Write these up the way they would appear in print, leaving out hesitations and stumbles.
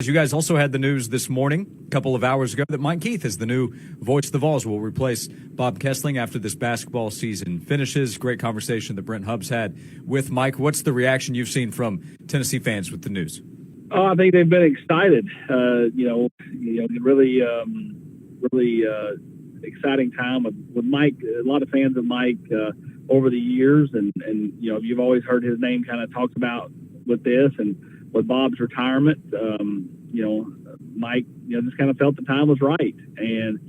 You guys also had the news this morning, a couple of hours ago, that Mike Keith is the new voice of the Vols, will replace Bob Kessling after this basketball season finishes. Great conversation that Brent Hubbs had with Mike. What's the reaction you've seen from Tennessee fans with the news? Oh, I think they've been excited. Really exciting time with Mike. A lot of fans of Mike over the years, and you've always heard his name kind of talked about with this and with Bob's retirement. Mike, just kind of felt the time was right, and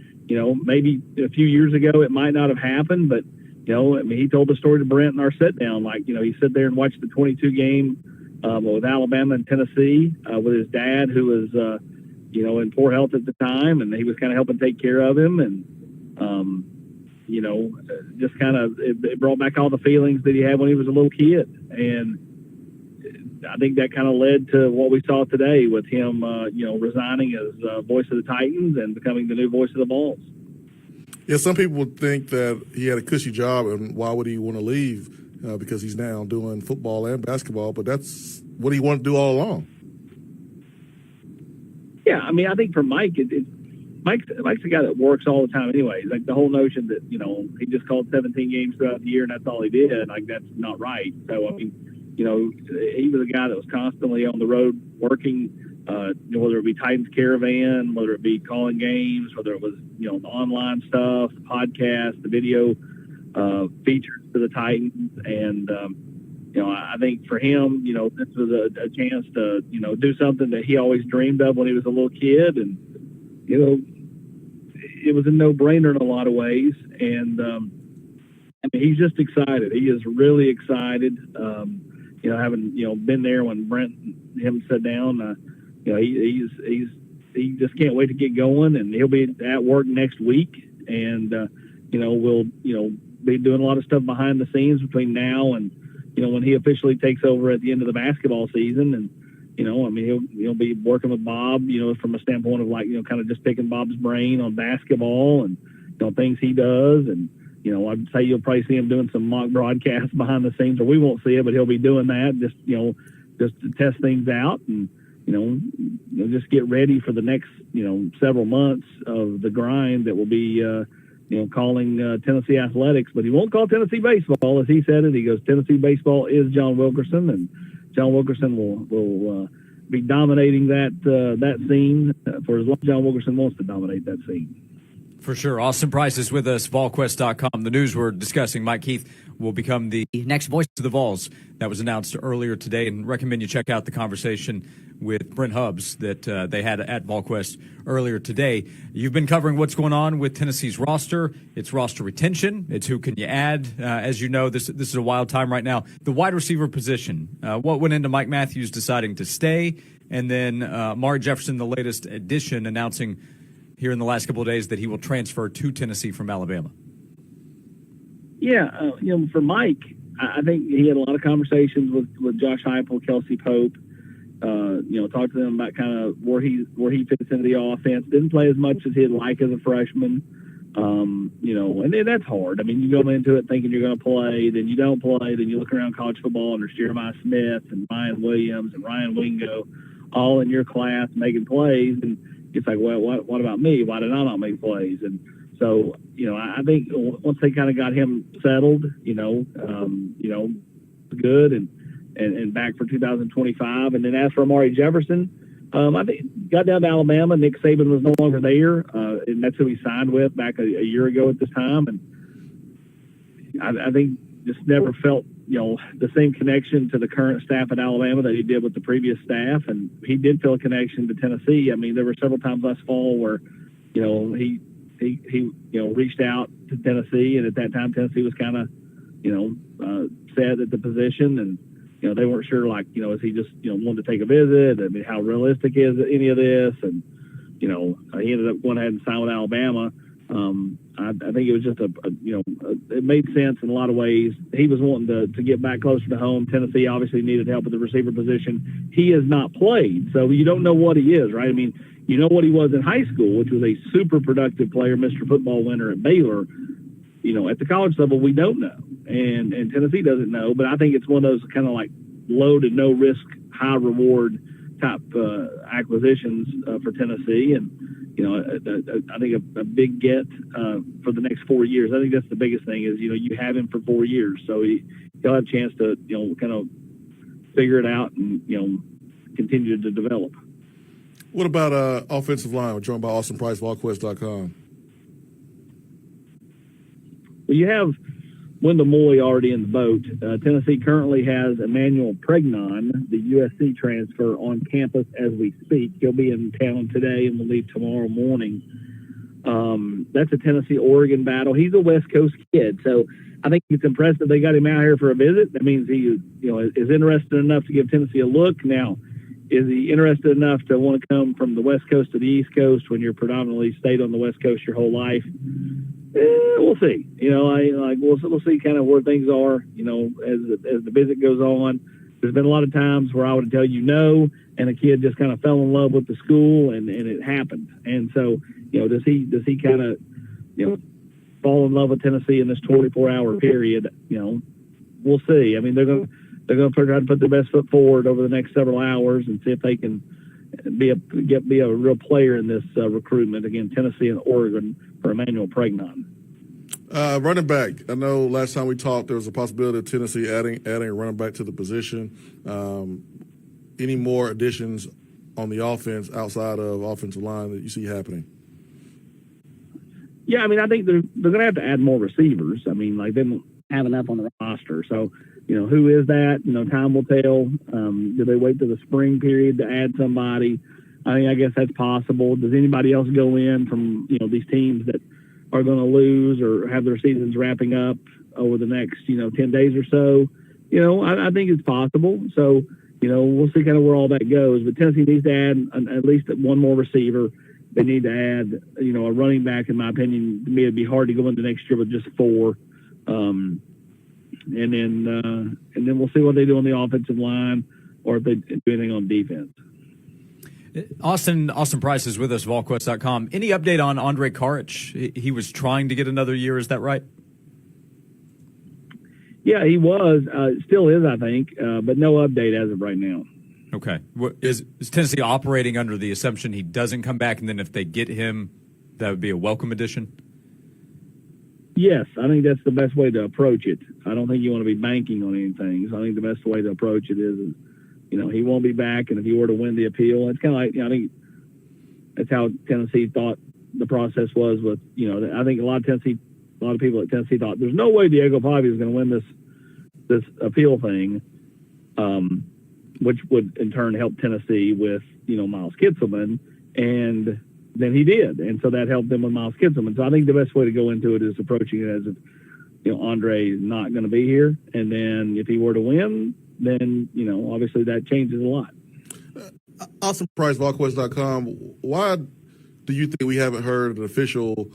maybe a few years ago it might not have happened, but he told the story to Brent in our sit down. He sat there and watched the 22 game with Alabama and Tennessee with his dad, who was in poor health at the time, and he was kind of helping take care of him, and just kind of it brought back all the feelings that he had when he was a little kid, and I think that kind of led to what we saw today with him, resigning as voice of the Titans and becoming the new voice of the Vols. Yeah, some people would think that he had a cushy job, and why would he want to leave? Because he's now doing football and basketball, but that's what he wanted to do all along. Yeah, I think for Mike, Mike's a guy that works all the time anyways. Like the whole notion that, he just called 17 games throughout the year and that's all he did, that's not right. So, he was a guy that was constantly on the road working, whether it be Titans Caravan, whether it be calling games, whether it was, the online stuff, the podcast, the video features to the Titans. And, I think for him, this was a chance to, do something that he always dreamed of when he was a little kid. And, it was a no-brainer in a lot of ways. And, he's just excited. He is really excited. Having been there when Brent and him sat down, he just can't wait to get going, and he'll be at work next week, and we'll be doing a lot of stuff behind the scenes between now and when he officially takes over at the end of the basketball season, and he'll be working with Bob, from a standpoint of kind of just picking Bob's brain on basketball and things he does, and I'd say you'll probably see him doing some mock broadcasts behind the scenes, or we won't see it, but he'll be doing that just to test things out and, just get ready for the next, several months of the grind that will be, calling Tennessee athletics. But he won't call Tennessee baseball, as he said it. He goes, Tennessee baseball is John Wilkerson, and John Wilkerson will be dominating that scene for as long as John Wilkerson wants to dominate that scene. For sure. Austin Price is with us, Volquest.com. The news we're discussing, Mike Keith will become the next voice of the Vols. That was announced earlier today, and recommend you check out the conversation with Brent Hubbs that they had at Volquest earlier today. You've been covering what's going on with Tennessee's roster. It's roster retention. It's who can you add. As you know, this is a wild time right now. The wide receiver position, what went into Mike Matthews deciding to stay, and then Amari Jefferson, the latest addition, announcing here in the last couple of days that he will transfer to Tennessee from Alabama. Yeah, for Mike, I think he had a lot of conversations with Josh Heupel, Kelsey Pope. Talked to them about kind of where he fits into the offense. Didn't play as much as he'd like as a freshman. And that's hard. You go into it thinking you're going to play, then you don't play, then you look around college football and there's Jeremiah Smith and Ryan Williams and Ryan Wingo all in your class making plays, and it's like, well, what about me? Why did I not make plays? And so, I think once they kind of got him settled, good and back for 2025. And then as for Amari Jefferson, I think got down to Alabama. Nick Saban was no longer there, and that's who he signed with back a year ago at this time. And I think just never felt, the same connection to the current staff at Alabama that he did with the previous staff. And he did feel a connection to Tennessee. There were several times last fall where, he reached out to Tennessee, and at that time Tennessee was kind of, set at the position, and they weren't sure, is he just wanted to take a visit? How realistic is any of this? And he ended up going ahead and signed with Alabama. I think it was just it made sense in a lot of ways. He was wanting to get back closer to home. Tennessee obviously needed help at the receiver position. He has not played, so you don't know what he is, right? You know what he was in high school, which was a super productive player, Mr. Football winner at Baylor. At the college level, we don't know, and Tennessee doesn't know. But I think it's one of those kind of like low to no risk, high reward top acquisitions for Tennessee, and I think a big get for the next 4 years. I think that's the biggest thing is you have him for 4 years, so he'll have a chance to kind of figure it out and continue to develop. What about offensive line? We're joined by Austin Price, Volquest.com. Well, you have Wendell Moy already in the boat. Tennessee currently has Emmanuel Pregnon, the USC transfer, on campus as we speak. He'll be in town today and will leave tomorrow morning. That's a Tennessee-Oregon battle. He's a West Coast kid, so I think it's impressive they got him out here for a visit. That means he is interested enough to give Tennessee a look. Now, is he interested enough to want to come from the West Coast to the East Coast when you're predominantly stayed on the West Coast your whole life? We'll see. We'll see kind of where things are. As the visit goes on. There's been a lot of times where I would tell you no, and a kid just kind of fell in love with the school, and it happened. And so, does he kind of fall in love with Tennessee in this 24-hour period? We'll see. I mean, they're going to try to put their best foot forward over the next several hours and see if they can be a real player in this recruitment. Again, Tennessee and Oregon for Emmanuel Pregnon. Running back. I know last time we talked, there was a possibility of Tennessee adding a running back to the position. Any more additions on the offense outside of offensive line that you see happening? Yeah, I mean, I think they're going to have to add more receivers. I mean, they don't have enough on the roster. So, who is that? Time will tell. Do they wait to the spring period to add somebody? I guess that's possible. Does anybody else go in from, these teams that are going to lose or have their seasons wrapping up over the next, 10 days or so? I think it's possible. So, we'll see kind of where all that goes. But Tennessee needs to add at least one more receiver. They need to add, a running back, in my opinion. To me, it'd be hard to go into next year with just 4. And then we'll see what they do on the offensive line or if they do anything on defense. Austin Price is with us, Volquest.com. Any update on Andre Karic? He was trying to get another year. Is that right? Yeah, he was. Still is, I think, but no update as of right now. Okay. Is Tennessee operating under the assumption he doesn't come back, and then if they get him, that would be a welcome addition? Yes, I think that's the best way to approach it. I don't think you want to be banking on anything. So I think the best way to approach it is he won't be back, and if he were to win the appeal, it's kind of like, I think that's how Tennessee thought the process was with, I think a lot of people at Tennessee thought there's no way Diego Pavia is going to win this appeal thing, which would in turn help Tennessee with, Miles Kitselman, and then he did. And so that helped them with Miles Kitselman. So I think the best way to go into it is approaching it as if, Andre is not going to be here. And then if he were to win, then, obviously that changes a lot. Awesome Price, Volquest.com. Why do you think we haven't heard an official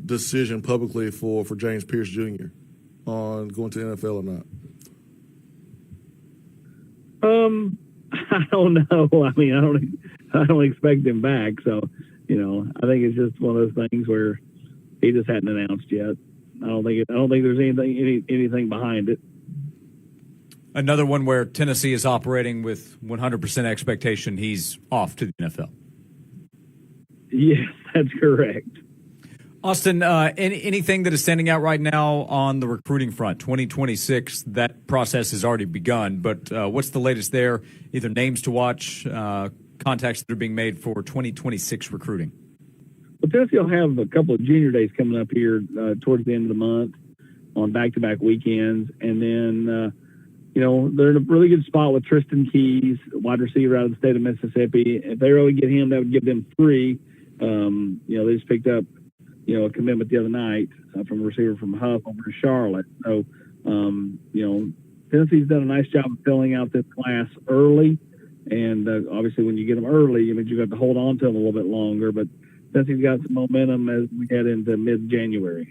decision publicly for James Pierce Jr. on going to the NFL or not? I don't know. I mean, I don't expect him back. So, I think it's just one of those things where he just hadn't announced yet. I don't think there's anything behind it. Another one where Tennessee is operating with 100% expectation he's off to the NFL. Yes, that's correct. Austin, anything that is standing out right now on the recruiting front? 2026, that process has already begun, but what's the latest there? Either names to watch, contacts that are being made for 2026 recruiting? Well, Tennessee will have a couple of junior days coming up here towards the end of the month on back-to-back weekends. And then, they're in a really good spot with Tristan Keys, wide receiver out of the state of Mississippi. If they really get him, that would give them 3. They just picked up, a commitment the other night from a receiver from Huff over to Charlotte. So, Tennessee's done a nice job of filling out this class early. And obviously when you get them early, you got to hold on to them a little bit longer. But Tennessee's got some momentum as we head into mid-January.